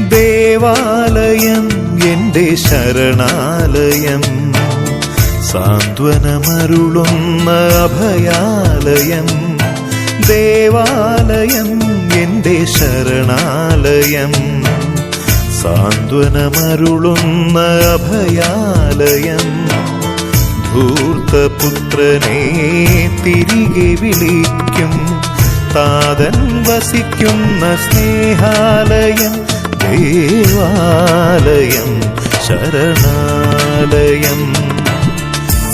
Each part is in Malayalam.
ദേവാലയം എന്റെ ശരണാലയം, സാന്ത്വനമരുളുന്ന അഭയാലയം. ദേവാലയം എന്റെ ശരണാലയം, സാന്ത്വനമരുളുന്ന അഭയാലയം. ധൂർത്തപുത്രനെ തിരികെ വിളിക്കും താതൻ വസിക്കുന്ന സ്നേഹാലയം. ദേവാലയം ശരണാലയം.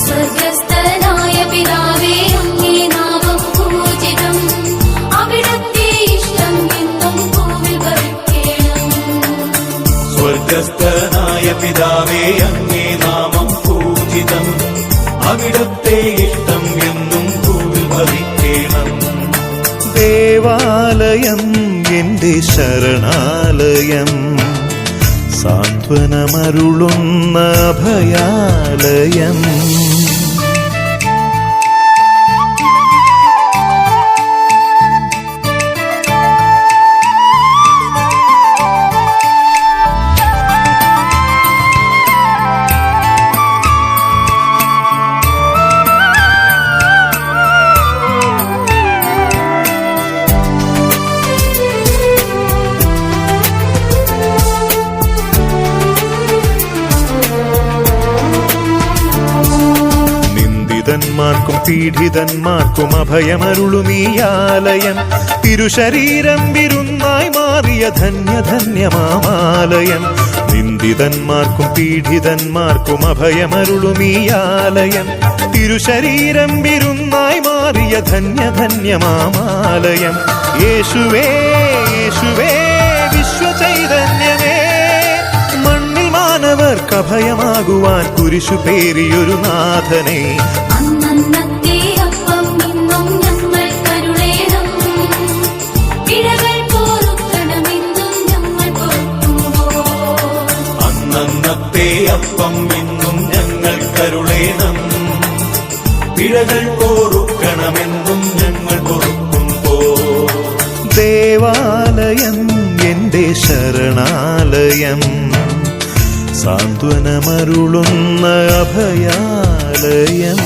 സ്വർഗസ്ഥനായ പിതാവേ, അങ്ങേ നാമം പൂജിതം. അവിടുത്തെ ഇഷ്ടം എന്നും ഭൂമിൽ ഭവിക്കണം. സ്വർഗസ്ഥനായ പിതാവേ, അങ്ങേ നാമം പൂജിതം. അവിടുത്തെ ഇഷ്ടം എന്നും ഭൂമിൽ ഭവിക്കണം. ദേവാലയം എന്റെ ശരണാലയം, സാന്ത്വനമരുളുന്ന അഭയാലയം. ും പീഡിതന്മാർക്കും അഭയമരുളുമീയാലയം. തിരുശരീരം വിരുന്നായി മാറിയ ധന്യധന്യമാലയം. നിന്ദിതന്മാർക്കും പീഡിതന്മാർക്കും അഭയമരുളുമീയാലയം. തിരുശരീരം വിരുന്നായി മാറിയ ധന്യധന്യമാലയം. യേശുവേ യേശുവേ വിശ്വചൈതന്യമേ, മണ്ണിൽ മാനവർക്ക് അഭയമാകുവാൻ കുരിശു പേരിയൊരു നാഥനെ. അന്നന്നത്തെ അപ്പം ഇന്നും ഞങ്ങൾ കരുണേണം. പിഴകൾ പൊറുക്കണമെന്നും ഞങ്ങൾ പൊറുക്കുമ്പോൾ. അന്നന്നത്തെ അപ്പം ഇന്നും ഞങ്ങൾ കരുണേണം. പിഴകൾ പൊറുക്കണമെന്നും ഞങ്ങൾ പൊറുക്കുമ്പോൾ. ദേവാലയം എന്റെ ശരണാലയം, സാന്ത്വനമരുളുന്ന അഭയാലയം.